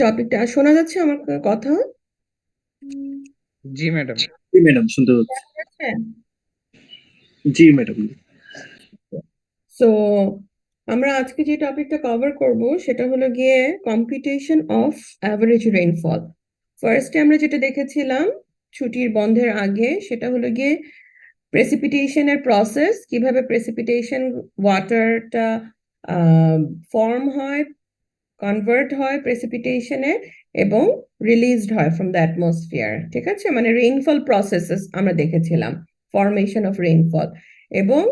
টপিকটা শোনা যাচ্ছে আমার কথা? জি ম্যাডাম। জি ম্যাডাম, শুনতে পাচ্ছি। হ্যাঁ। জি ম্যাডাম। সো আমরা আজকে যে টপিকটা কভার করব সেটা হলো গিয়ে কম্পিউটেশন অফ অ্যাভারেজ রেইনফল। ফার্স্টে আমরা যেটা দেখেছিলাম ছুটির বন্ধের আগে সেটা হলো গিয়ে প্রেসিপিটেশনের প্রসেস, কিভাবে প্রেসিপিটেশন ওয়াটারটা ফর্ম হয়, কনভার্ট হয় প্রেসিপিটেশনে এবং রিলিজড হয় ফ্রম দ্য অ্যাটমসফিয়ার। ঠিক আছে, মানে রেইনফল প্রসেসেস আমরা দেখেছিলাম, ফর্মেশন অফ রেইনফল এবং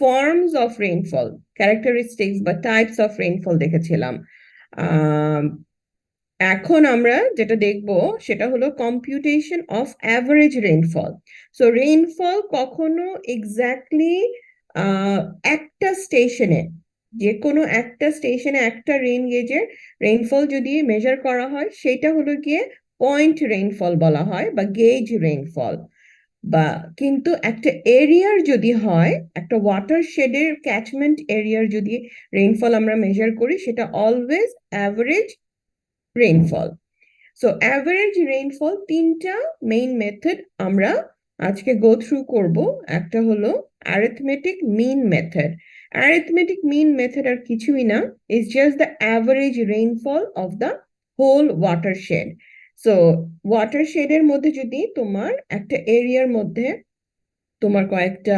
ফর্মস অফ রেইনফল, ক্যারেক্টারিস্টিক্স বা টাইপস অফ রেইনফল দেখেছিলাম। আহ এখন আমরা যেটা দেখব সেটা হলো computation of average rainfall. So rainfall কখনো এক্স্যাক্টলি একটা স্টেশনে, যে কোনো একটা স্টেশনে একটা রেইন গেজের রেইনফল যদি মেজার করা হয় সেটা হলো গিয়ে পয়েন্ট রেইনফল বলা হয় বা গেজ রেইনফল। বা কিন্তু একটা এরিয়ার যদি হয়, একটা ওয়াটারশেডের ক্যাচমেন্ট এরিয়ার যদি রেইনফল আমরা মেজার করি সেটা always average rainfall. So average rainfall তিনটা মেইন মেথড আমরা আজকে গো থ্রু করব। একটা হলো arithmetic mean method. Arithmetic mean method আর কিছুই না, is just the average rainfall of the whole watershed. So ওয়াটারশেডের মধ্যে যদি তোমার একটা এরিয়ার মধ্যে তোমার কয়েকটা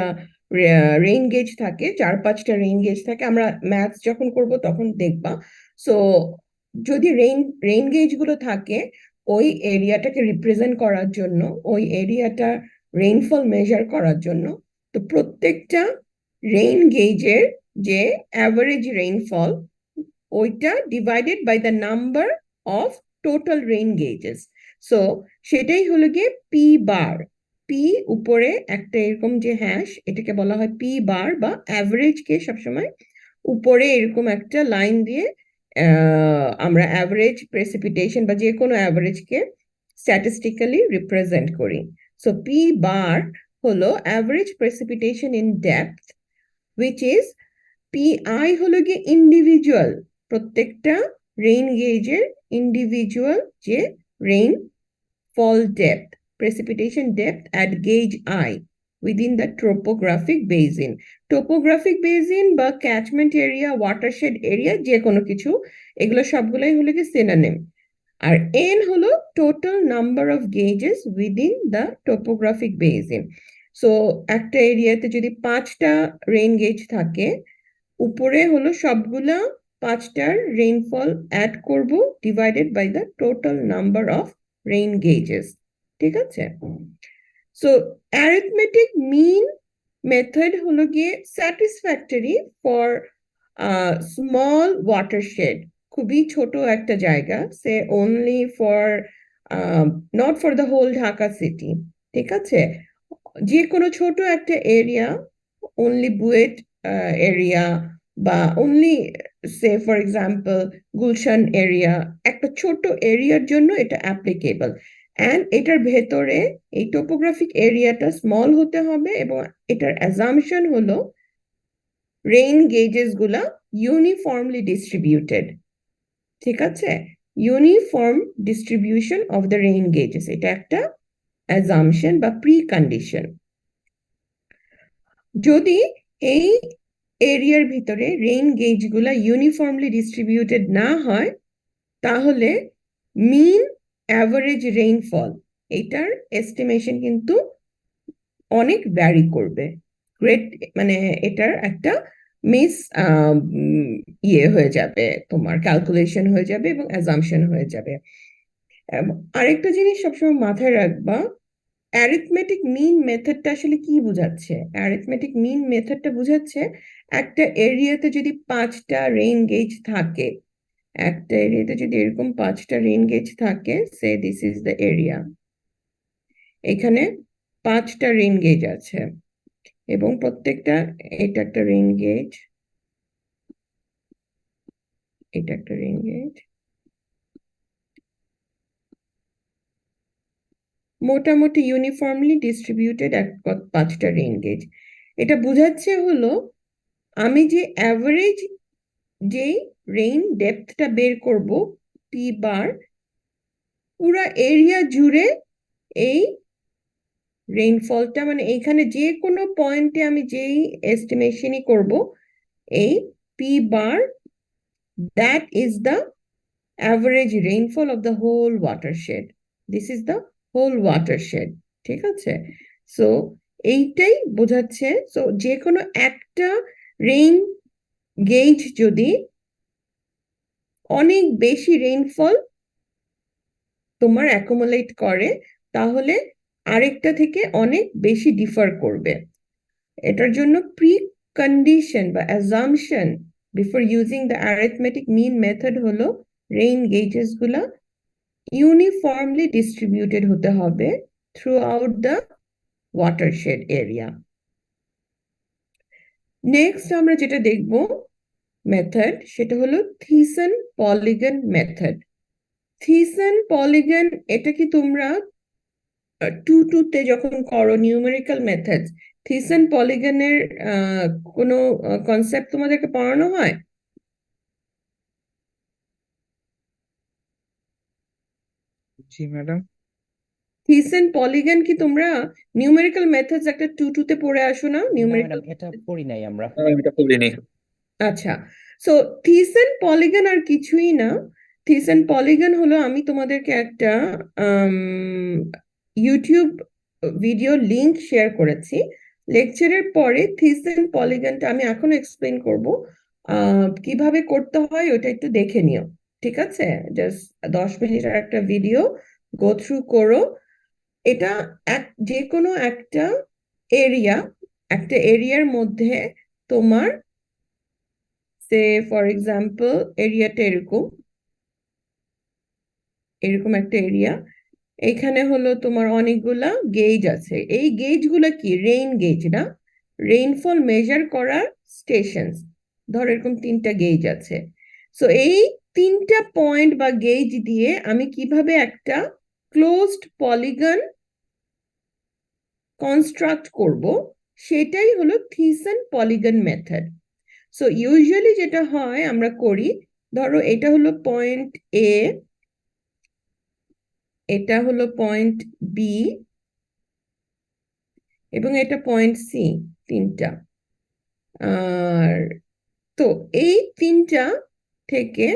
রেইন গেজ থাকে, 4-5টা রেইন গেজ থাকে, আমরা ম্যাথস যখন করব তখন দেখবা। সো যদি রেইন গেজ গুলো থাকে ওই এরিয়াটাকে রিপ্রেজেন্ট করার জন্য, ওই এরিয়াটা রেইনফল মেজার করার জন্য, তো প্রত্যেকটা রেইন গেজের যে অ্যাভারেজ রেইনফল ওইটা divided by the number of total rain gauges. So সেটাই হলো গিয়ে পি বার। পি উপরে একটা এরকম যে হ্যাশ, এটাকে বলা হয় পি বার, বা অ্যাভারেজ কে সবসময় উপরে এরকম একটা লাইন দিয়ে আমরা অ্যাভারেজ প্রেসিপিটেশন বা যে কোনো অ্যাভারেজকে স্ট্যাটিস্টিক্যালি রিপ্রেজেন্ট করি। সো পি বার হলো average precipitation in depth, which is PI হলো গিয়ে ইন্ডিভিজুয়াল, প্রত্যেকটা রেইন গেজের ইন্ডিভিজুয়াল যে rain fall depth, precipitation depth at gauge I within the topographic basin. Topographic basin বা catchment area, watershed area, যে কোনো কিছু, এগুলো সবগুলাই হলো কি সিনোনিম। আর n হলো total number of guesses within the topographic basin. So একটা এরিয়াতে যদি 5টা রেইন গেজ থাকে, উপরে হলো সবগুলা 5টার রেইনফল অ্যাড করব divided by the total number of rain gauges. ঠিক আছে, সো অ্যারিথমেটিক মিন মেথড হলো গিয়ে স্যাটিসফ্যাক্টরি ফর স্মল ওয়াটারশেড, খুবই ছোট একটা জায়গা, say only for not for the whole Dhaka city. ঠিক আছে, যে কোনো ছোট একটা এরিয়া, অনলি বুয়েট এরিয়া বা only say for example Gulshan area, একটা ছোট এরিয়ার জন্য এটা অ্যাপ্লিকেবল। অ্যান্ড এটার ভেতরে এই টোপোগ্রাফিক এরিয়াটা স্মল হতে হবে এবং এটার অ্যাজাম্পশন হলো রেইন গেজেস গুলা ইউনিফর্মলি ডিস্ট্রিবিউটেড। ঠিক আছে, uniform distribution of the rain guesses, এটা একটা অ্যাজাম্পশন বা প্রি কন্ডিশন। যদি এই এরিয়ার ভিতরে রেইন গেজ গুলা ইউনিফর্মলি ডিস্ট্রিবিউটেড না হয় তাহলে মিন অ্যাভারেজ রেইনফল, এটার এস্টিমেশন কিন্তু অনেক ভ্যারি করবে। গ্রেট, মানে এটার একটা মিস ইয়ে হয়ে যাবে, তোমার ক্যালকুলেশন হয়ে যাবে এবং অ্যাজাম্পশন হয়ে যাবে। আরেকটা জিনিস সবসময় মাথায় রাখবা, অ্যারিথমেটিক মিন মেথডটা আসলে কি বোঝাচ্ছে। অ্যারিথমেটিক মিন মেথডটা বোঝাচ্ছে একটা এরিয়াতে যদি 5টা রেইন গেজ থাকে, একটা এরিয়াতে যদি এরকম 5টা রেইন গেজ থাকে, say this is the area, এখানে 5টা রেইন গেজ আছে এবং প্রত্যেকটা, এটা একটা রেইন গেজ, এটা একটা রেইন গেজ, মোটামুটি ইউনিফর্মলি ডিস্ট্রিবিউটেড 5টা রেইন গেজ। এটা বোঝাচ্ছে হলো আমি যে অ্যাভারেজ যেই রেইন ডেপথটা বের করব পি বার, পুরা এরিয়া জুড়ে এই রেইনফলটা, মানে এইখানে যে কোনো পয়েন্টে আমি যেই এস্টিমেশনই করব, এই P bar, that is the average rainfall of the whole watershed. This is the whole watershed. ঠিক আছে? সো এইটাই বোঝাচ্ছে। সো যে কোনো একটা রেইন গেজ যদি অনেক বেশি রেইনফল তোমার অ্যাকুমুলেট করে, তাহলে আরেকটা থেকে অনেক বেশি ডিফার করবে। এটার জন্য প্রি কন্ডিশন বা assumption before using the arithmetic mean method হলো রেইন গেজেস গুলা ইউনিফর্মলি ডিস্ট্রিবিউটেড হতে হবে throughout the watershed area. Next আমরা যেটা দেখব মেথড, সেটা হলো Thiessen polygon method. Thiessen polygon, এটা কি তোমরা টু তে যখন করো নিউমেরিক্যাল মেথডস, থিসন পলিগনের কোনো কনসেপ্ট তোমাদেরকে পড়ানো হয়? জি ম্যাডাম। থিসন পলিগন কি তোমরা নিউমেরিক্যাল মেথডস একটা টু তে পড়ে আসো না? না নিউমেরিক্যাল, ম্যাডাম, এটা পড়ি নাই আমরা। এটা পড়িনি। আচ্ছা। সো থিসন পলিগন আর কিছুই না। থিসন পলিগন হলো, আমি তোমাদেরকে একটা ইউটিউব ভিডিও লিংক শেয়ার করেছি লেকচারের পরে। থিসন পলিগনটা আমি এখনো এক্সপ্লেন করব, কিভাবে করতে হয় ওটা একটু দেখে নিও। ঠিক আছে? জাস্ট 10 মিনিটের একটা ভিডিও গো থ্রু করো। এটা যে কোনো এরিয়া একটা এরিয়ার মধ্যে তোমার, সে ফর এক্সাম্পল এরিয়াটা এরকম, এরকম একটা এরিয়া। এখানে হলো তোমার অনেকগুলা গেজ আছে। এই গেজগুলা কি রেইন গেজ না, রেইনফল মেজার করার স্টেশন। ধর এরকম 3টা গেজ আছে। সো এই 3টা পয়েন্ট বা গেজ দিয়ে আমি কিভাবে একটা ক্লোজড পলিগন কনস্ট্রাক্ট করব, সেটাই হলো Thiessen polygon method. So usually যেটা হয় আমরা করি, ধরো এটা হলো পয়েন্ট এ, এটা হলো পয়েন্ট বি, এবং এটা পয়েন্ট সি, 3টা। আর তো এই 3টা থেকে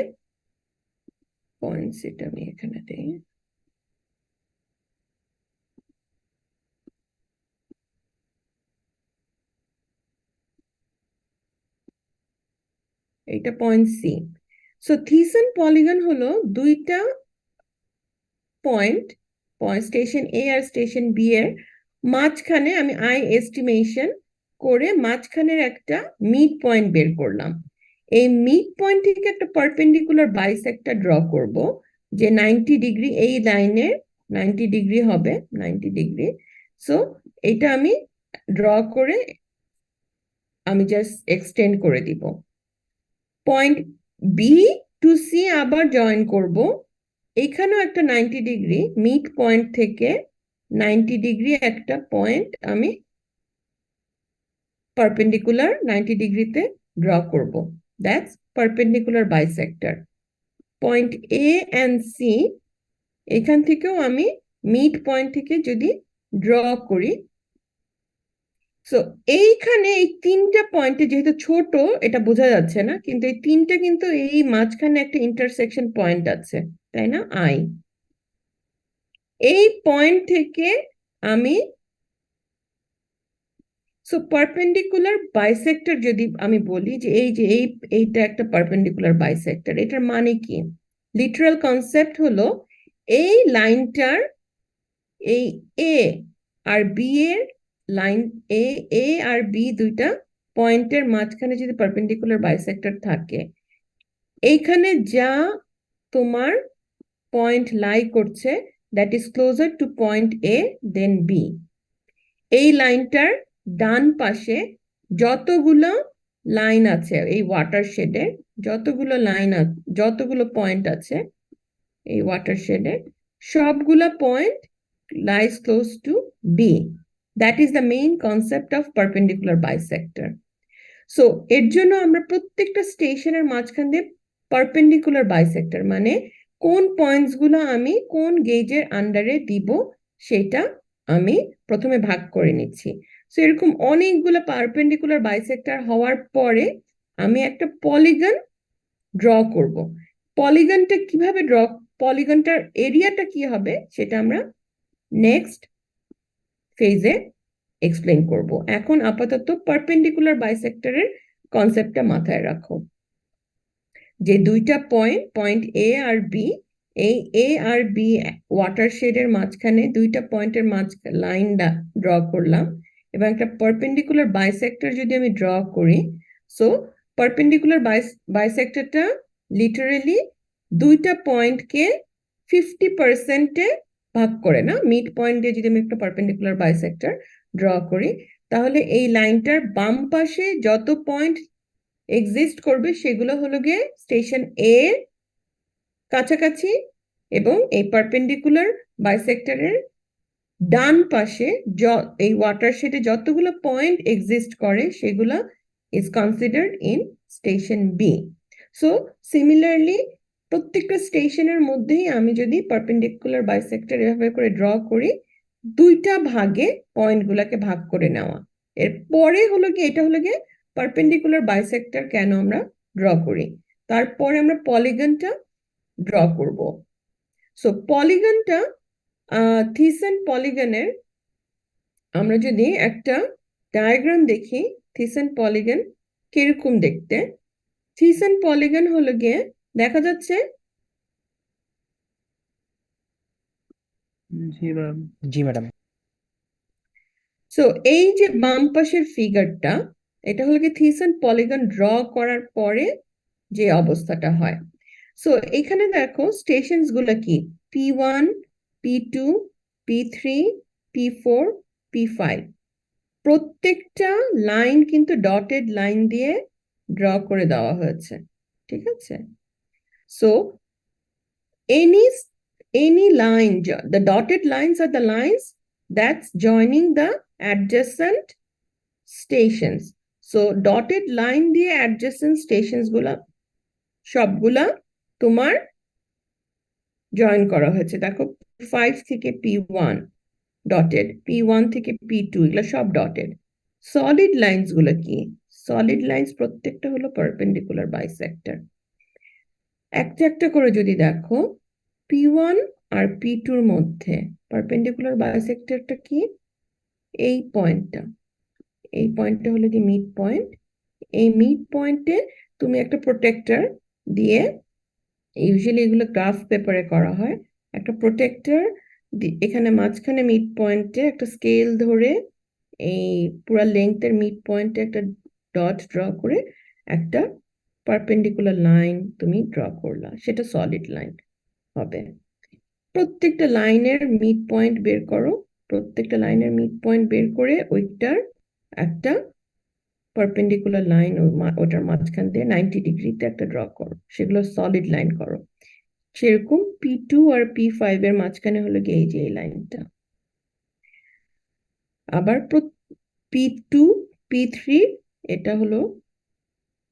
পয়েন্ট, সেটা আমি এখানে দিই, এইটা পয়েন্ট সি। সো থিসন পলিগন হলো দুইটা পয়েন্ট, স্টেশন এ আর স্টেশন বি এর মাঝখানে আমি আই এস্টিমেশন করে মাঝখানের একটা মিড পয়েন্ট বের করলাম। এই মিড পয়েন্ট থেকে একটা পারপেন্ডিকুলার বাইসেক্টর ড্র করব, যে 90 ডিগ্রি, এই লাইনের 90 ডিগ্রি হবে, 90 ডিগ্রি। সো এটা আমি ড্র করে আমি জাস্ট এক্সটেন্ড করে দিব। পয়েন্ট বি টু সি আবার জয়েন করব, এখানেও একটা 90 ডিগ্রি, মিড পয়েন্ট থেকে 90 ডিগ্রি একটা পয়েন্ট আমি পারপেন্ডিকুলার 90 ডিগ্রিতে ড্র করব। That's perpendicular bisector. Point A and C, এখান থেকেও আমি মিড পয়েন্ট থেকে যদি ড্র করি, সো এইখানে এই 3টা পয়েন্টে যেহেতু ছোট এটা বোঝা যাচ্ছে না, কিন্তু এই 3টা কিন্তু এই মাঝখানে একটা ইন্টারসেকশন পয়েন্ট আছে, তাই না? আই, এই পয়েন্ট থেকে আমি, সো পারপেন্ডিকুলার বাইসেক্টর যদি আমি বলি যে এইটা একটা পারপেন্ডিকুলার বাইসেক্টর, এটার মানে কি? লিটারাল কনসেপ্ট হলো এই লাইনটার, এই এ আর বি এর লাইন, এ এ আর বি দুইটা পয়েন্টের মাঝখানে যদি পারপেন্ডিকুলার বাইসেক্টর থাকে, এইখানে যা তোমার পয়েন্ট লাই করছে, that is closer to point A than B. এই লাইনটার ডান পাশে যতগুলো লাইন আছে, এই ওয়াটারশেডে যতগুলো লাইন আছে, যতগুলো পয়েন্ট আছে এই ওয়াটারশেডে, সবগুলো point lies close to B. That is the main concept of perpendicular bisector. So এর জন্য আমরা প্রত্যেকটা স্টেশনের মাঝখান দিয়ে পারপেন্ডিকুলার বাইসেক্টর, মানে কোন পয়েন্টস গুলো আমি কোন গেজের আন্ডারে দিব সেটা আমি প্রথমে ভাগ করে নিচ্ছি। সো এরকম অনেকগুলো পারপেন্ডিকুলার বাইসেক্টর হওয়ার পরে আমি একটা পলিগন ড্র করব। পলিগনটা কিভাবে পলিগনটার এরিয়াটা কি হবে সেটা আমরা নেক্সট ফেজে এক্সপ্লেন করব। এখন আপাতত পারপেন্ডিকুলার বাইসেক্টরের কনসেপ্টটা মাথায় রাখো, যে দুইটা পয়েন্ট, পয়েন্ট এ আর বি, এই এ আর বি ওয়াটারশেডের মাঝখানে দুইটা পয়েন্টের লাইন ড্র করলাম এবং একটা পারপেন্ডিকুলার বাইসেক্টর যদি আমি ড্র করি, সো পারপেন্ডিকুলার বাইসেক্টরটা লিটারালি দুইটা পয়েন্টকে 50%-এ ভাগ করে, না, মিড পয়েন্ট দিয়ে যদি আমি একটা পারপেন্ডিকুলার বাইসেক্টর ড্র করি, তাহলে এই লাইনটার বাম পাশে যত পয়েন্ট এক্সিস্ট করবে সেগুলো হলো গিয়ে স্টেশন এ এর কাছাকাছি, এবং এই পারপেন্ডিকুলার বাইসেক্টরের ডান পাশে এই ওয়াটারশেডে যতগুলো পয়েন্ট এক্সিস্ট করে সেগুলো is considered in station B. So similarly প্রত্যেকটা স্টেশনের মধ্যেই আমি যদি পারপেন্ডিকুলার বাইসেক্টর এভাবে করে ড্র করি, দুইটা ভাগে পয়েন্টগুলোকে ভাগ করে নেওয়া। এরপরে হলো গিয়ে এটা হলো গিয়ে পারপেন্ডিকুলার বাইসেক্টর কেন আমরা ড্র করি, তারপরে আমরা পলিগনটা ড্র করব। সো পলিগনটা, থিসেন পলিগনের আমরা যদি একটা ডায়াগ্রাম দেখি, থিসেন পলিগন কিরকম দেখতে। থিসেন পলিগন হলো গিয়ে দেখা যাচ্ছে, জি ম্যাম। জি ম্যাডাম। সো এই যে বাম পাশের ফিগারটা, এটা হলো কি থিসেন পলিগন ড্র করার পরে যে অবস্থাটা হয়। সো এখানে দেখো স্টেশনস গুলো কি, P1, P2, P3, P4, P5। প্রত্যেকটা লাইন কিন্তু ডটেড লাইন দিয়ে ড্র করে দেওয়া হয়েছে, ঠিক আছে? So any any line, the dotted lines are the lines that's joining the adjacent stations. So dotted line দিয়ে adjacent stations গুলা সবগুলা তোমার জয়েন করা হয়েছে। দেখো 5 থেকে P1 ডটেড, P1 থেকে P2 এগুলো সব ডটেড। সলিড লাইন্স গুলো কি, সলিড লাইন্স প্রত্যেকটা হলো পারপেন্ডিকুলার বাইসেক্টর। একটা একটা করে যদি দেখো, P1 আর P2-র মধ্যে পারপেন্ডিকুলার বাইসেক্টরটা কি, এই পয়েন্টটা, এই পয়েন্টটা হলো কি মিড পয়েন্ট। এই মিড পয়েন্টে তুমি একটা প্রোটেক্টর দিয়ে, ইউজুয়ালি এগুলো গ্রাফ পেপারে করা হয়, একটা প্রোটেক্টর এখানে মাঝখানে মিড পয়েন্টে একটা স্কেল ধরে এই পুরা লেংথের মিড পয়েন্টে একটা ডট ড্র করে একটা পারপেন্ডিকুলার লাইন তুমি ড্র করলা, সেটা সলিড লাইন হবে। প্রত্যেকটা লাইনের মিড পয়েন্ট বের করো, প্রত্যেকটা লাইনের মিড পয়েন্ট বের করে ওইটার একটা পারপেন্ডিকুলার লাইন ওটার মাঝখান দিয়ে 90 ডিগ্রিতে একটা ড্র করো, সেগুলো সলিড লাইন করো। সেরকম P2 আর P5 এর মাঝখানে হলো গিয়ে এই যে এই লাইনটা। আবার P2, P3 এটা হলো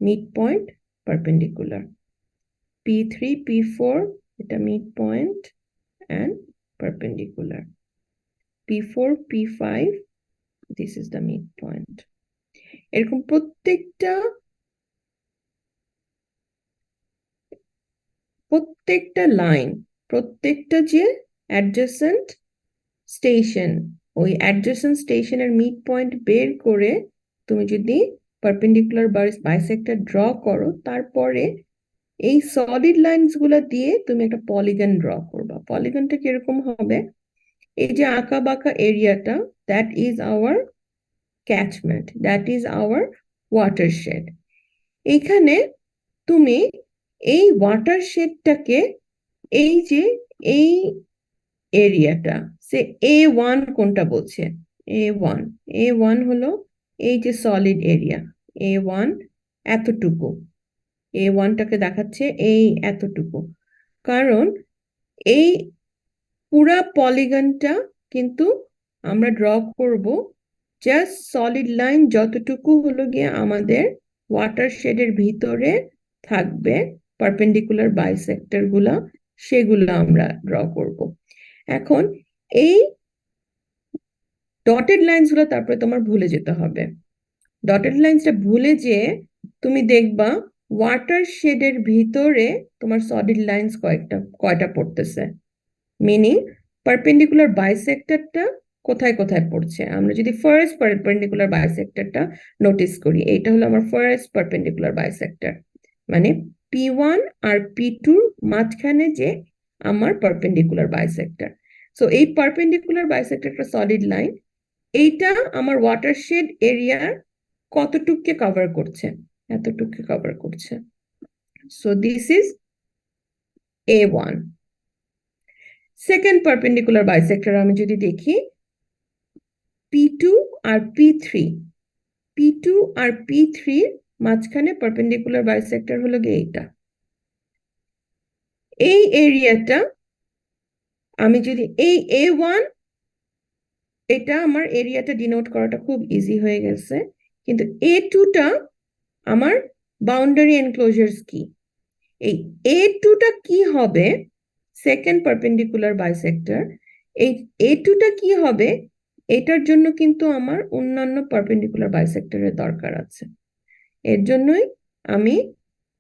mid point perpendicular. P3, P4 এটা mid point and perpendicular. P4, P5, this is the midpoint. এরকম প্রত্যেকটা লাইন, প্রত্যেকটা যে অ্যাডজেসেন্ট স্টেশন, ওই অ্যাডজেসেন্ট স্টেশনের মিড পয়েন্ট বের করে তুমি যদি পারপেন্ডিকুলার বাইসেক্টর ড্র করো, তারপরে এই সলিড লাইনস গুলা দিয়ে তুমি একটা পলিগন ড্র করবা। পলিগনটা কিরকম হবে, এই যে আঁকা বাঁকা এরিয়াটা, that is our catchment, that is our watershed. এইখানে তুমি এই ওয়াটারশেডটাকে, এই যে এই এরিয়াটা, সে A1 কোনটা বলছে, A1, A1 হলো এই যে সলিড এরিয়া, A1 এতটুকু, A1টাকে দেখাচ্ছে এই এতটুকু, কারণ এই পুরা পলিগনটা কিন্তু আমরা ড্র করব জাস্ট সলিড লাইন যতটুকু হলো গিয়ে আমাদের ওয়াটারশেডের ভিতরে থাকবে, পারপেন্ডিকুলার বাইসেক্টর গুলা সেগুলো আমরা ড্র করব। এখন এই ডটেড লাইনস গুলো তারপরে তোমার ভুলে যেতে হবে। ডটেড লাইনসটা ভুলে যেয়ে তুমি দেখবা ওয়াটার শেডের ভিতরে তোমার সলিড লাইনস কয়টা পড়তেছে, মিনিং পারপেন্ডিকুলার বাইসেক্টরটা কোথায় কোথায় পড়ছে। আমরা যদি ফার্স্ট পারপেন্ডিকুলার বাইসেক্টরটা নোটিস করি, এইটা হলো আমার ফার্স্ট পারপেন্ডিকুলার বাইসেক্টর, মানে P1 আর P2 মাঝখানে যে আমার পারপেন্ডিকুলার বাইসেক্টর। সো এই পারপেন্ডিকুলার বাইসেক্টরটা সলিড লাইন, এইটা আমার ওয়াটারশেড এরিয়ার কতটুককে কভার করছে, এতটুককে কভার করছে। So this is A1। Second perpendicular bisector আমি যদি দেখি P2 আর P3, P2 আর P3 মাঝখানে পারপেন্ডিকুলার বাইসেক্টর হলো গিয়ে এইটা। এই এরিয়াটা আমি যদি এই A1, এটা আমার এরিয়াটা ডিনোট করাটা খুব ইজি হয়ে গেছে, কিন্তু A2টা আমার বাউন্ডারি এনক্লোজারস কি। এই A2টা কি হবে, সেকেন্ড পারপেন্ডিকুলার বাইসেক্টর, এই A2টা কি হবে, এটার জন্য কিন্তু আমার অন্যান্য পারপেন্ডিকুলার বাইসেক্টরের দরকার আছে। এর জন্যই আমি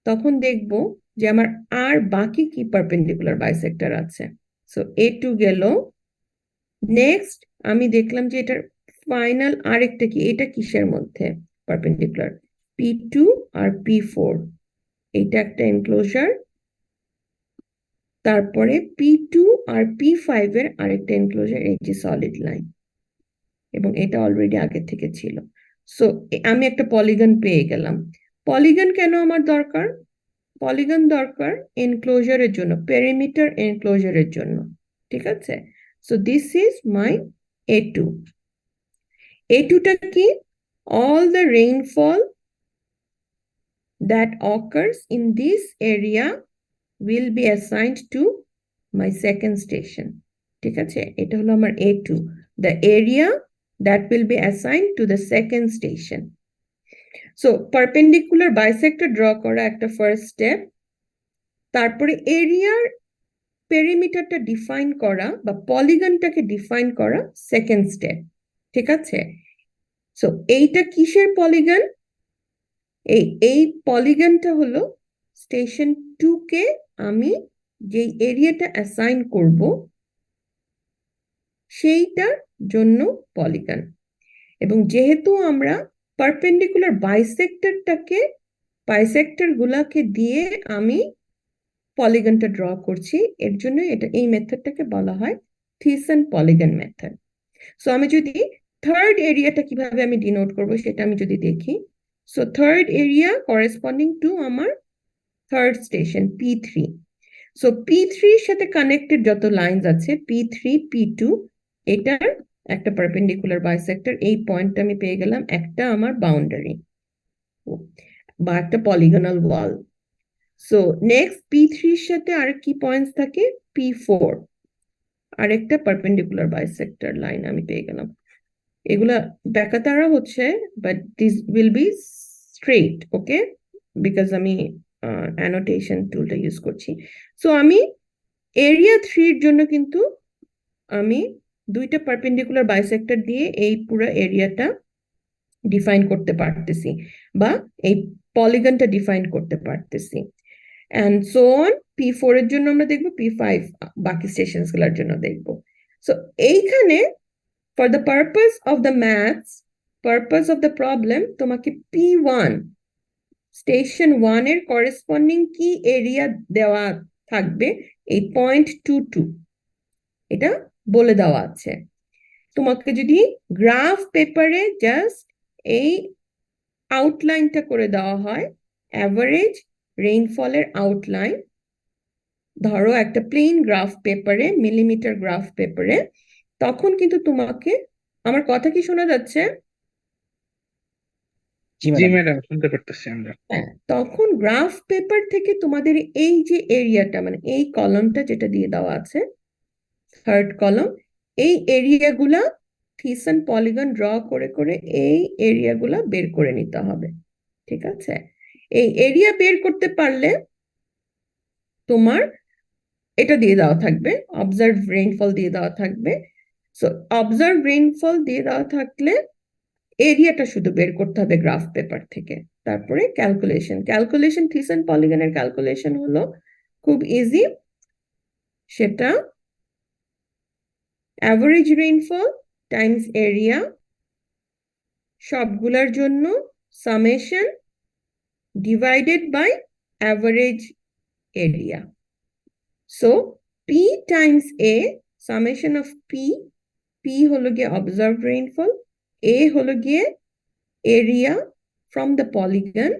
তখন দেখব যে আমার আর বাকি কি পারপেন্ডিকুলার বাইসেক্টর আছে। সো A2 গেল। নেক্সট আমি দেখলাম যে এটার ফাইনাল আরেকটা কি, এটা কিসের মধ্যে পারপেন্ডিকুলার, P2 আর P4, এটা একটা এনক্লোজার। তারপরে P2 আর P5 এর আরেকটা এনক্লোজার, এই যে সলিড লাইন, এবং এটা অলরেডি আগে থেকে ছিল। সো আমি একটা পলিগন পেয়ে গেলাম। পলিগন কেন আমার দরকার? পলিগন দরকার এনক্লোজারের জন্য, পেরিমিটার এনক্লোজারের জন্য, ঠিক আছে। So this is my A2। A2টা কি? All the rainfall that occurs in this area will be assigned to my second station, ঠিক আছে। এটা হলো আমার A2, the area that will be assigned to the second station. So perpendicular bisector draw করা একটা first step, তারপরে এরিয়ার পেরিমিটারটা define করা বা পলিগনটাকে ডিফাইন করা সেকেন্ড স্টেপ, ঠিক আছে। সো এইটা কিসের পলিগন? এই পলিগনটা হলো স্টেশন 2 কে আমি যে এরিয়াটা অ্যাসাইন করব সেইটার জন্য পলিগন। এবং যেহেতু আমরা পারপেন্ডিকুলার বাইসেক্টর গুলাকে দিয়ে আমি পলিগনটা ড্র করছি, এর জন্য এই মেথডটাকে বলা হয় থিসন পলিগন মেথড। সো আমি যদি থার্ড এরিয়াটা কিভাবে আমি ডিনোট করব সেটা আমি যদি দেখি, so third area corresponding to আমার third station P3। So P3 এর সাথে কানেক্টেড যত লাইনস আছে P3 P2, এটার একটা পারপেন্ডিকুলার বাইসেক্টর, এই পয়েন্টটা আমি পেয়ে গেলাম একটা আমার বাউন্ডারি বা একটা পলিগনাল ওয়াল। সো নেক্সট P3 এর সাথে আর কি পয়েন্টস থাকে, P4, আরেকটা পারপেন্ডিকুলার বাইসেক্টর লাইন আমি পেয়ে গেলাম। এগুলা ব্যাকাতারা হচ্ছে, but this will be straight, okay, because আমি অ্যানোটেশন টুলটা ইউজ করছি। সো আমি এরিয়া 3 এর জন্য কিন্তু আমি দুইটা পারপেন্ডিকুলার বাইসেক্টর দিয়ে এই পুরো এরিয়াটা ডিফাইন করতে পারতেছি, বা এই পলিগনটা ডিফাইন করতে পারতেছি। অ্যান্ড সো অন, P4 এর জন্য আমরা দেখবো, P5 বাকি স্টেশনস গুলোর জন্য দেখবো। সো এইখানে for the purpose of the maths, purpose of the problem, তোমাকে P1 স্টেশন 1 এর করেসপন্ডিং কি এরিয়া দেওয়া থাকবে, এই 0.22, এটা বলে দেওয়া আছে। তোমাকে যদি গ্রাফ পেপারে জাস্ট এই আউটলাইনটা করে দেওয়া হয়, অ্যাভারেজ রেইনফলের আউটলাইন, ধরো একটা প্লেন গ্রাফ পেপারে, মিলিমিটার গ্রাফ পেপারে, তখন কিন্তু তোমাকে, আমার কথা কি শোনা যাচ্ছে? জি জি ম্যাডাম। ম্যাডাম, শুনতে পারতেছি আমরা। হ্যাঁ, তখন গ্রাফ পেপার থেকে তোমাদের এই যে এরিয়াটা, মানে এই কলমটা যেটা দিয়ে দেওয়া আছে, থার্ড কলম, এই এরিয়াগুলা থিসন পলিগন ড্র করে করে এই এরিয়াগুলা বের করে নিতে হবে, ঠিক আছে। এই এরিয়া বের করতে পারলে তোমার এটা দিয়ে দেওয়া থাকবে, অবজার্ভ রেইনফল দিয়ে দেওয়া থাকবে। সো অবজার্ভ রেইনফল দিয়ে দেওয়া থাকলে এরিয়াটা শুধু বের করতে হবে গ্রাফ পেপার থেকে। তারপরে ক্যালকুলেশন থিসন পলিগনের ক্যালকুলেশন হলো খুব ইজি। সেটা অ্যাভারেজ রেইনফল টাইমস এরিয়া, সবগুলোর জন্য summation divided by average area. So P times A, summation of P, P হলো গিয়ে অবজার্ভ রেইনফল, এ হলো গিয়ে এরিয়া ফ্রম দ্য পলিগন,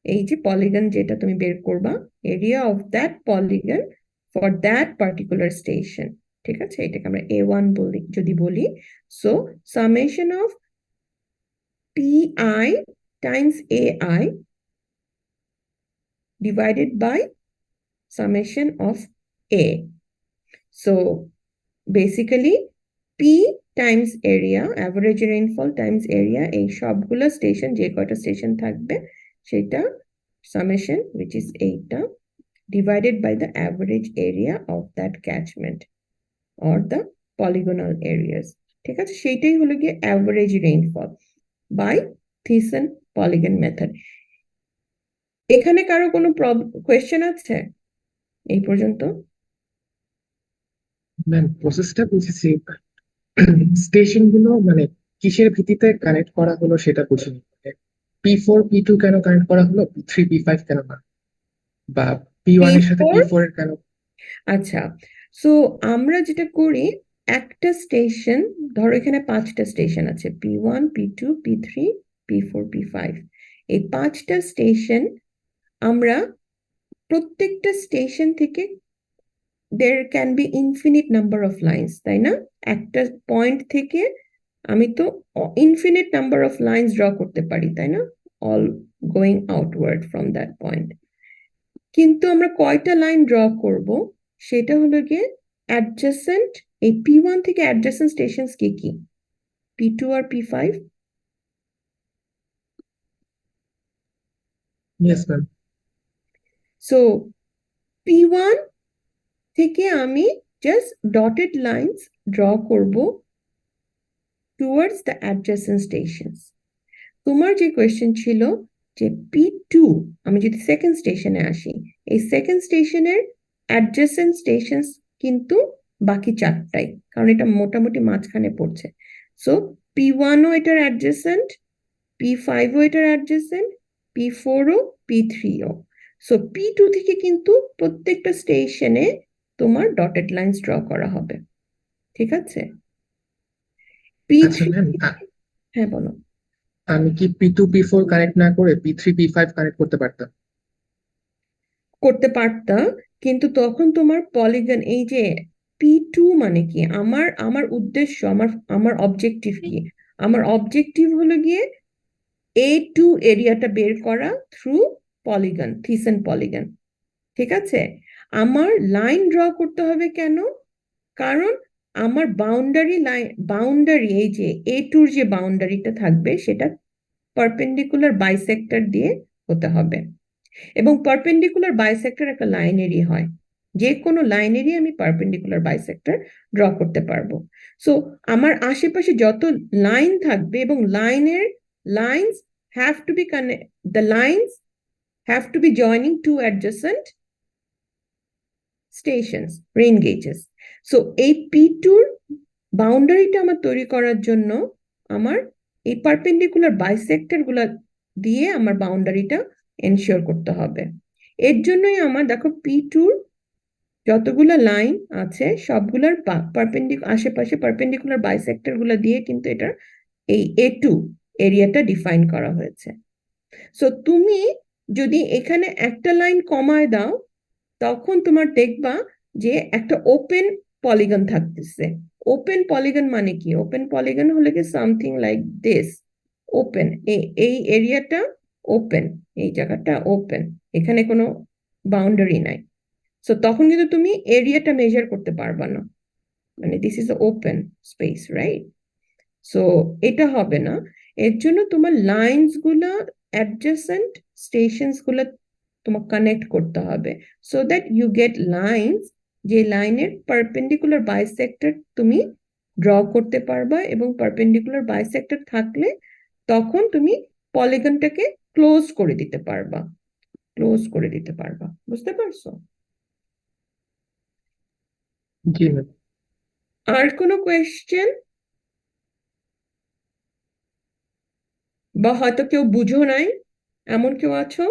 এই যে পলিগন যেটা তুমি বের করবা, area of that polygon for that particular station. ঠিক আছে, এটাকে আমরা A1 বলি যদি বলি। So summation of PI times AI divided by summation of A. So basically P times area, average rainfall times area, এই সবগুলো স্টেশন যে কয়টা স্টেশন থাকবে সেটা summation, which is এইটা, divided by the average area of that catchment or the polygonal areas. ঠিক আছে, সেইটাই হলো গিয়ে average rainfall by Thiessen polygon method. এখানে কারো কোনো কোয়েশ্চেন আছে এই পর্যন্ত? ম্যাম প্রসেসটা বুঝেছি, স্টেশন গুলো মানে কিসের ভিত্তিতে কানেক্ট করা হলো সেটা বুঝিনি। P4 P2 কেন কানেক্ট করা হলো, P3 P5 কেন না, বা P1 এর সাথে P4, P4 এর কেন? আচ্ছা, সো আমরা যেটা করি, একটা স্টেশন ধরো এখানে 5টা স্টেশন আছে, P1 P2 P3 P4 P5। এই 5টা স্টেশন আমরা প্রত্যেকটা স্টেশন থেকে there can be infinite number of lines, তাই না? একটা পয়েন্ট থেকে আমি তো infinite number of lines draw করতে পারি, তাই না? all going outward from that point. কিন্তু আমরা কয়টা লাইন ড্র করব সেটা হলো গিয়ে অ্যাডজেসেন্ট, এই P1 থেকে অ্যাডজেসেন্ট স্টেশনস কি কি, P2 আর P5। Yes ma'am. So P1 থেকে আমি জাস্ট ডটেড লাইনস ড্র করব টুয়ার্ডস দ্য অ্যাডজেসেন্ট স্টেশনস। তোমার যে কোয়েশ্চেন ছিল যে P2, আমি যদি সেকেন্ড স্টেশনে আসি, এই সেকেন্ড স্টেশনের অ্যাডজেসেন্ট স্টেশনস কিন্তু বাকি 4টাই, কারণ এটা মোটামুটি মাঝখানে পড়ছে। সো P1ও এটার অ্যাডজেসেন্ট, P5ও এটার অ্যাডজেসেন্ট, P4ও P3ও। সো P2 থেকে কিন্তু প্রত্যেকটা স্টেশনে তোমার ডটেড লাইনস ড্র করা হবে। ঠিক আছে, আচ্ছা P3, ম্যাম, হ্যাঁ বলো। আমি কি P2 P4 কানেক্ট না করে P3 P5 কানেক্ট করতে পারতাম? করতে পারতা, কিন্তু তখন তোমার পলিগন, এই যে P2 মানে কি, আমার আমার উদ্দেশ্য, আমার আমার অবজেক্টিভ কি, আমার অবজেক্টিভ হলো গিয়ে A2 এরিয়াটা বের করা থ্রু পলিগন, থিসেন পলিগন। ঠিক আছে, আমার লাইন ড্র করতে হবে কেন? কারণ আমার বাউন্ডারি লাইন, বাউন্ডারি এই যে A2 যে বাউন্ডারিটা থাকবে সেটা পারপেন্ডিকুলার বাইসেক্টর দিয়ে হতে হবে, এবং পারপেন্ডিকুলার বাইসেক্টর একটা লাইনেরই হয়, যে কোনো লাইনেরই আমি পারপেন্ডিকুলার বাইসেক্টর ড্র করতে পারবো। সো আমার আশেপাশে যত লাইন থাকবে, এবং lines have to be the lines have to be joining to adjacent stations, rain gauges. So এই P2 বাউন্ডারিটা আমার তৈরি করার জন্য আমার এই পারপেন্ডিকুলার বাইসেক্টর গুলা দিয়ে আমার বাউন্ডারিটা এনশিওর করতে হবে। এর জন্যই আমার দেখো P2 যতগুলো লাইন আছে সবগুলোর আশেপাশে পারপেন্ডিকুলার বাইসেক্টর গুলা দিয়ে কিন্তু এটা এই A2 এরিয়াটা ডিফাইন করা হয়েছে। সো তুমি যদি এখানে একটা লাইন কমায় দাও, তখন তোমার দেখবা যে একটা ওপেন পলিগন থাকতেছে। ওপেন পলিগন মানে কি? ওপেন পলিগন হলে কি সামথিং লাইক দিস, ওপেন, এই এরিয়াটা ওপেন, এই জায়গাটা ওপেন, এখানে কোনো বাউন্ডারি নাই। সো তখন কিন্তু তুমি এরিয়াটা মেজার করতে পারবা না, মানে this is open space, right? So এটা হবে না। এর জন্য তোমার লাইনস গুলা, অ্যাডজেসেন্ট স্টেশনস গুলা তোমাকে কানেক্ট করতে হবে, so that you get lines, যে লাইনের পারপেন্ডিকুলার বাইসেক্টর তুমি ড্র করতে পারবা, এবং পারপেন্ডিকুলার বাইসেক্টর থাকলে তখন তুমি পলিগনটাকে ক্লোজ করে দিতে পারবা, ক্লোজ করে দিতে পারবা। বুঝতে পারছো? জি ম্যাম। আর কোনো কোয়েশ্চেন, বা হয়তো কেউ বুঝো নাই, এমন কেউ আছো?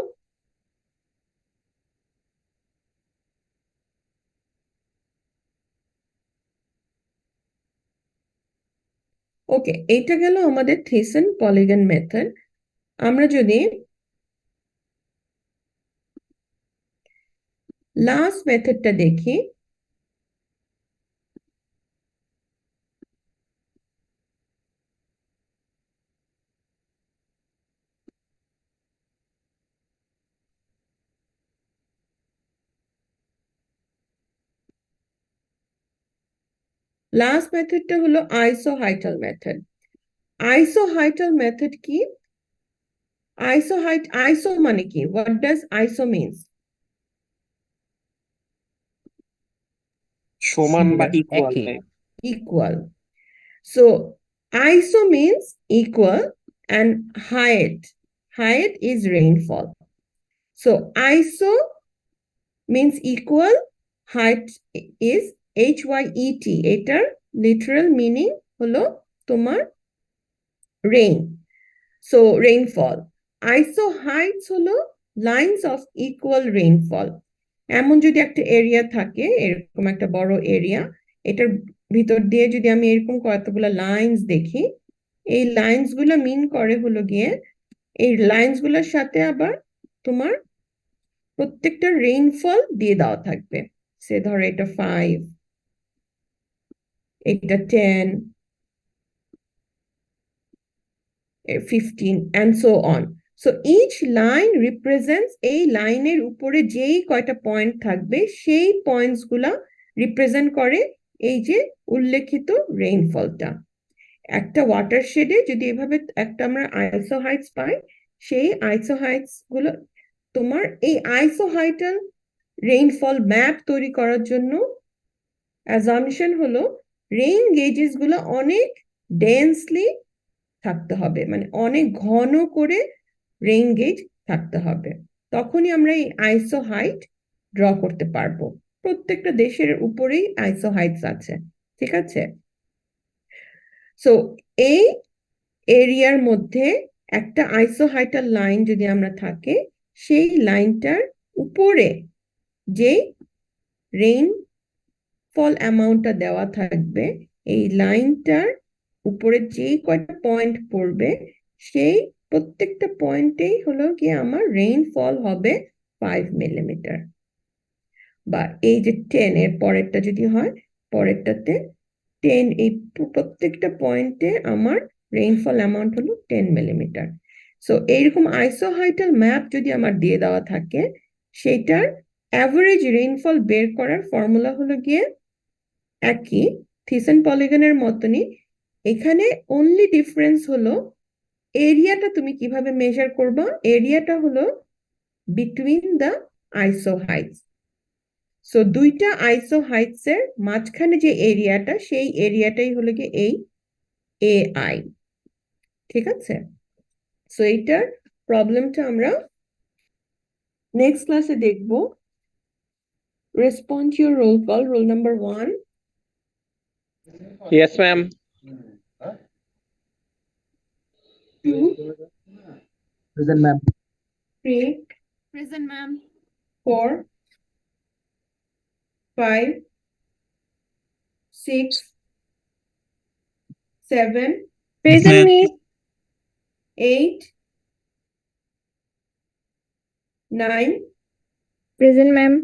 ওকে, এইটা গেল আমাদের থিসন পলিগন মেথড। আমরা যদি লাস্ট মেথডটা দেখি, লাস্ট মেথডটা হলো আইসোহাইটাল মেথড। আইসোহাইটাল মেথড কি? আইসো মানে কি? হোয়াট ডাজ আইসো মিনস? সমান বা Similar, ইকুয়াল একই। Type. Equal. So iso means equal, and height is rainfall. So iso means equal, height is HYET, এটার লিটারাল মিনিং হলো তোমার রেইন, সো রেইনফল। আইসো হাইটস হলো লাইনস অফ ইকুয়াল রেইনফল। এমন যদি একটা এরিয়া থাকে, এরকম একটা বড় এরিয়া, এটার ভিতর দিয়ে যদি আমি এরকম কতগুলো লাইনস দেখি, এই লাইনস গুলো মিন করে হলো গিয়ে, এই লাইনস গুলোর সাথে আবার তোমার প্রত্যেকটা রেইনফল দিয়ে দেওয়া থাকবে। সে ধরো এটা 5, এটা 10, 15 and so on. So each line represents, এই লাইনের উপরে যেই কয়টা পয়েন্ট থাকবে সেই পয়েন্টস গুলা রিপ্রেজেন্ট করে এই যে উল্লেখিত রেইনফলটা। একটা ওয়াটারশেডে যদি এভাবে একটা আমরা আইসো হাইটস পাই, সেই আইসো হাইটস গুলো তোমার এই আইসোহাইটাল রেইনফল ম্যাপ তৈরি করার জন্য অ্যাজাম্পশন হলো রেইন গেজেস গুলো অনেক ডেন্সলি থাকতে হবে, মানে অনেক ঘন করে রেইন গেজ থাকতে হবে, তখনই আমরা এই আইসো হাইট ড্র করতে পারবো। প্রত্যেকটা দেশের উপরেই আইসো হাইটস আছে, ঠিক আছে? সো এই এরিয়ার মধ্যে একটা আইসোহাইটাল লাইন যদি আমরা থাকে, সেই লাইনটার উপরে যে রেইন ফল অ্যামাউন্টটা দেওয়া থাকবে, এই লাইনটার উপরে যেই কয়টা পয়েন্ট পড়বে, সেই প্রত্যেকটা পয়েন্টেই হলো কি আমার রেইনফল হবে 5 মিলিমিটার। বা এই যে 10 এর পরেরটা যদি হয়, পরেরটাতে 10, এই প্রত্যেকটা পয়েন্টে আমার রেইনফল অ্যামাউন্ট হলো 10 মিলিমিটার। সো এইরকম আইসোহাইটাল ম্যাপ যদি আমার দিয়ে দেওয়া থাকে, সেটার অ্যাভারেজ রেইনফল বের করার ফর্মুলা হলো গিয়ে একই, থিসন পলিগনের মতনই। এখানে অনলি ডিফারেন্স হলো এরিয়াটা তুমি কিভাবে মেজার করবা। এরিয়াটা হলো বিটুইন দ্য আইসো হাইটস। সো দুইটা আইসো হাইটস এর মাঝখানে যে এরিয়াটা, সেই এরিয়াটাই হলো গিয়ে এই AI, ঠিক আছে? সো এইটার প্রবলেমটা আমরা নেক্সট ক্লাসে দেখবো। Respond to your roll call, roll number 1, yes ma'am. 2, present ma'am. 3, Present, ma'am. 4, 5, 6, 7, Present, Ma'am. miss. 8, 9, Present, ma'am.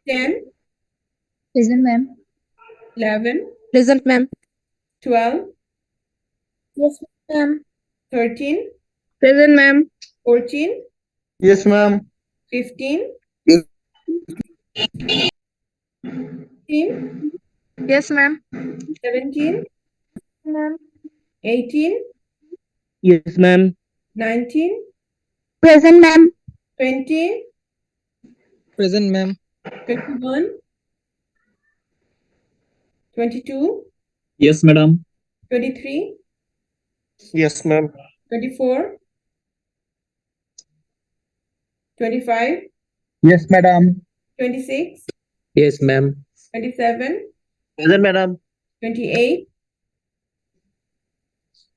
10, Present, ma'am. 11, Present, ma'am. 12, Yes, ma'am. 13, Present, ma'am. 14, yes ma'am. 15, 16, Yes, ma'am. 17, Ma'am. 18, yes ma'am. 19, Present, ma'am. 20, Present, ma'am. 21, 22, Yes, madam. 23, Yes, ma'am. 24, 25, Yes, madam. 26, Yes, ma'am. 27, Present, madam. 28,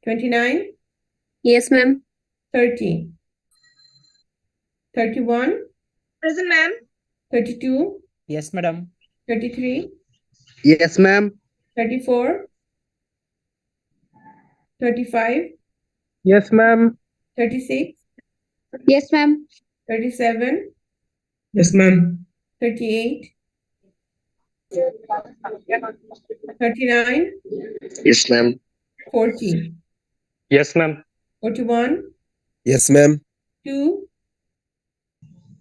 29, Yes, ma'am. 30, 31, Present, ma'am. 32, Yes, madam. 33, Yes, ma'am. 34, 35, Yes, ma'am. 36, Yes, ma'am. 37, Yes, ma'am. 38, 39, Yes, ma'am. 40, Yes, ma'am. 41, Yes, ma'am. 2,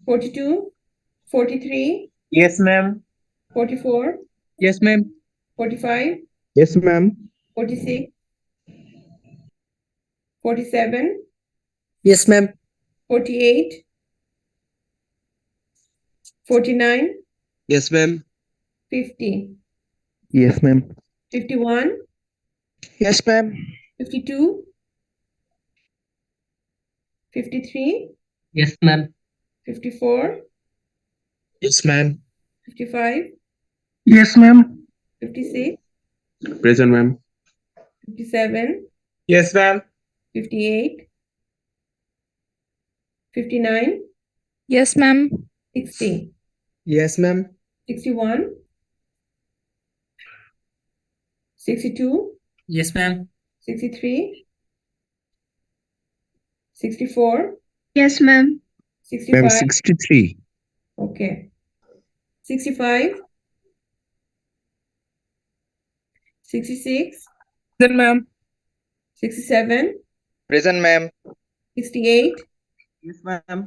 42, 43, Yes, ma'am. 44, Yes, ma'am. 45, Yes, ma'am. 46, 47, Yes, ma'am. 48, 49, Yes, ma'am. 50, Yes, ma'am. 51, Yes, ma'am. 52, 53, Yes, ma'am. 54, Yes, ma'am. 55, Yes, ma'am. 56, Present, ma'am. 57, Yes, ma'am. 58, 59, Yes, ma'am. 60, Yes, ma'am. 61, 62, Yes, ma'am. 63, 64, Yes, ma'am. Ma'am, 65, 63. okay, 65, 66, Present, ma'am. 67, Present, ma'am. 68, Yes, ma'am.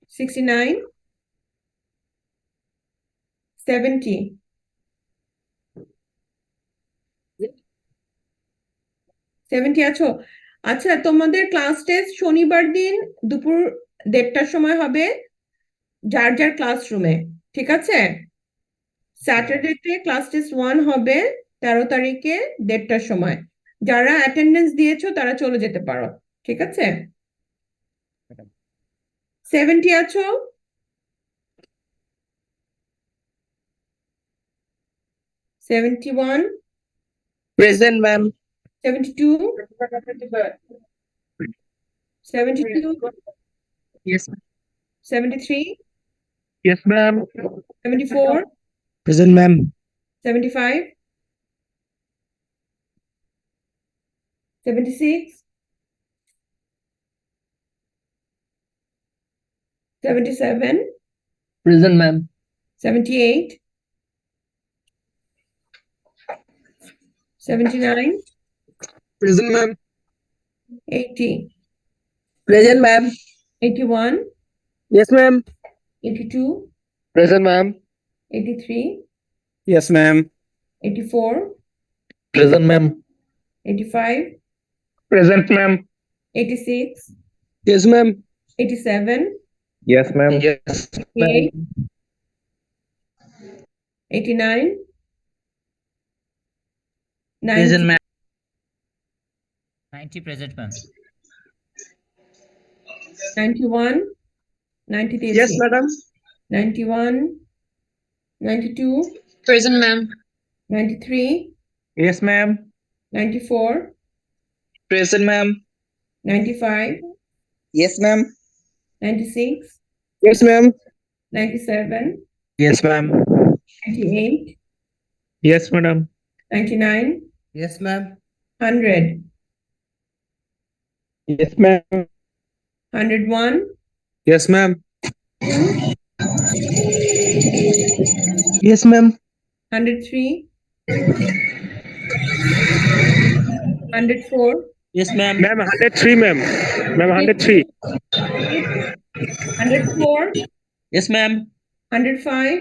69, 70, 70 আছো? আচ্ছা, তোমাদের class test শনিবার দিন দুপুর 1:30টার সময় হবে, যার যার ক্লাসরুমে, ঠিক আছে? স্যাটারডেতে ক্লাস টেস্ট 1 হবে 13 তারিখে 1:30টার সময়। যারা অ্যাটেন্ডেন্স দিয়েছো তারা চলে যেতে পারো, ঠিক আছে? 70 আছো? 71, Present, ma'am. 72, 72, Yes, 73, yes, ma'am. 74, Present, ma'am. 75, 76, 77, Present, ma'am. 78, 79, Present, ma'am. 80, Present, ma'am. 81, Yes, ma'am. 82, Present, ma'am. 83, Yes, ma'am. 84, Present, ma'am. 85, Present, ma'am. 86, Yes, ma'am. 87, Yes, ma'am. Yes, ma'am. 88, 89, Present, 90, ma'am. 90 present, ma'am. 91, 90 তে Yes, এসে, madam. 91, 92, Present, ma'am. 93, Yes, ma'am. 94, Present, ma'am. 95, Yes, ma'am. 96, Yes, ma'am. 97, Yes, ma'am. 98, Yes, madam. 99, Yes, ma'am. 100, Yes, ma'am. 101, Yes, ma'am. 2, Yes, ma'am. 103, 104, Yes, ma'am. Ma'am, 103, ma'am. Ma'am, 103. 104, Yes, ma'am. 105,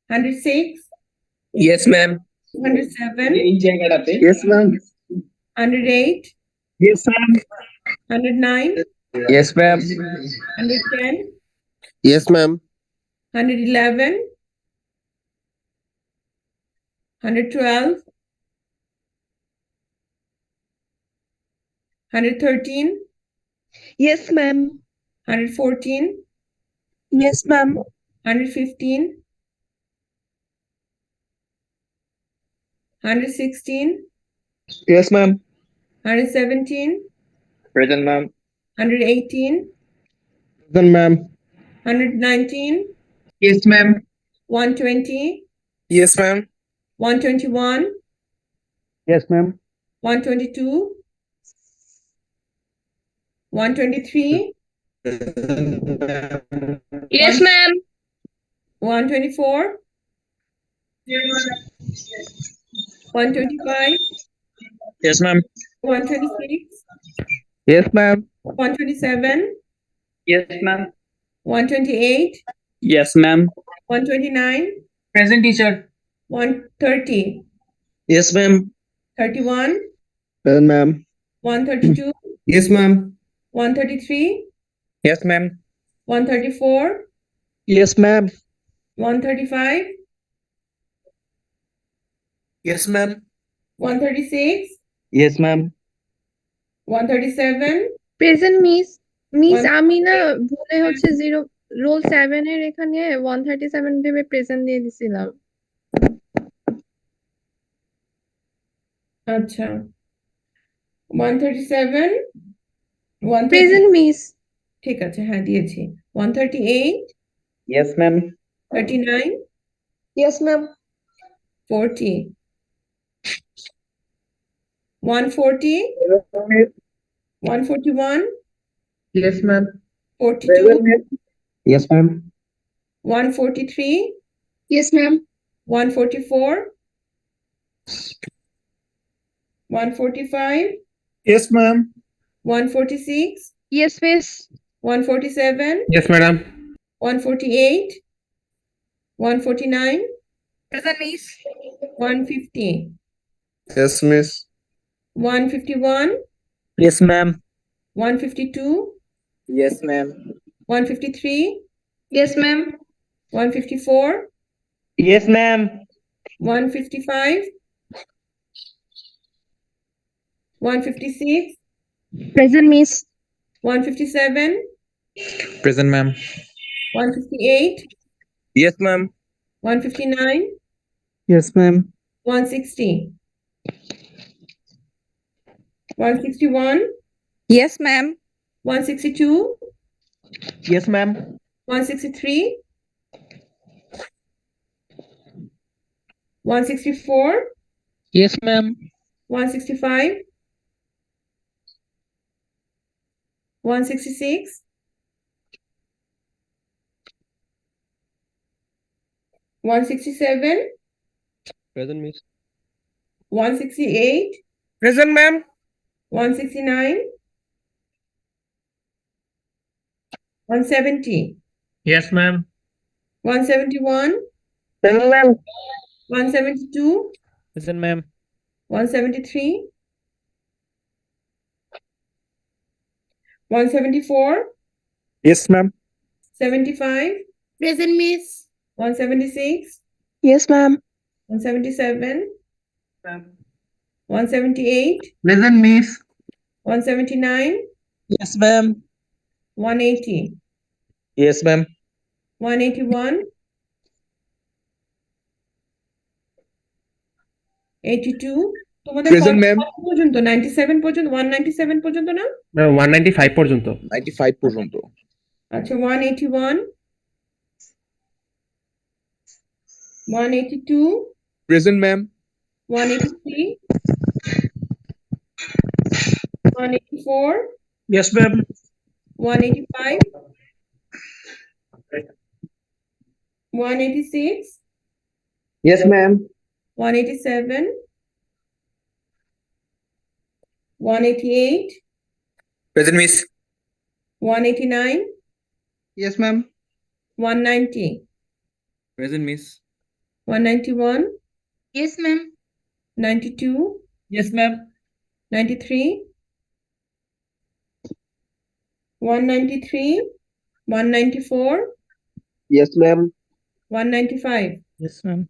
106, Yes, ma'am. 107, Yes, ma'am. 108, Yes, ma'am. 109, Yes, ma'am. 110, Yes, ma'am. 111, 112, 113, Yes, ma'am. 114, Yes, ma'am. 115, 116, Yes, ma'am. 117, Present, ma'am. 118, Present, ma'am. 119, Yes, ma'am. 120, Yes, ma'am. 121, Yes, ma'am. 122, 123, Yes, ma'am. 124, 125, Yes, ma'am. 126, Yes, ma'am. 127, Yes, ma'am. 128, Yes, ma'am. 129, Present, teacher. 130, Yes, ma'am. 31, Present, ma'am. 132, Yes, ma'am. 133, Yes, ma'am. 134, Yes, ma'am. 135, Yes, ma'am. 136, Yes, ma'am. 137, present miss one আমি না ভুলে হচ্ছে zero role 7 এর এখানে 137 ভেবে present দিয়ে দিছিলাম। আচ্ছা 137 130 প্রেজেন্ট মিস। ঠিক আছে হ্যাঁ দিয়েছি 138 Yes, ma'am. 39 yes ma'am. 40 140 141 Yes, ma'am. 42 Yes, ma'am. 143 yes ma'am. 144 145 Yes, ma'am. 146 yes miss. 147 Yes, madam. 148 149 present miss. 150 Yes, miss. 151 Yes, ma'am. 152 Yes, ma'am. 153 yes ma'am. 154 Yes, ma'am. 155 156 present miss. 157 Present, ma'am. 158 Yes, ma'am. 159 Yes, ma'am. 160 161 yes ma'am. 162 Yes, ma'am. 163 164 Yes, ma'am. 165 166 167 Present, miss. 168 Present, ma'am. 169 170 Yes, ma'am. 171 Present, ma'am. 172 Present, ma'am. 173 174 Yes, ma'am. 75 present miss. 176 yes ma'am. 177 178 Present, miss. 179 Yes, ma'am. 180 Yes, ma'am. 181 82 তোমাদের Present, ma'am. কত পর্যন্ত 97 পর্যন্ত 197 পর্যন্ত না Ma'am, 195 পর্যন্ত। 95 পর্যন্ত। আচ্ছা 181 182 Present, ma'am. 183 184 Yes, ma'am. 185 186 Yes, ma'am. 187 188 Present, miss. 189 Yes, ma'am. 190 Present, miss. 191 yes ma'am. 92 Yes, ma'am. 93 193, 194, Yes, ma'am. 195. Yes, ma'am.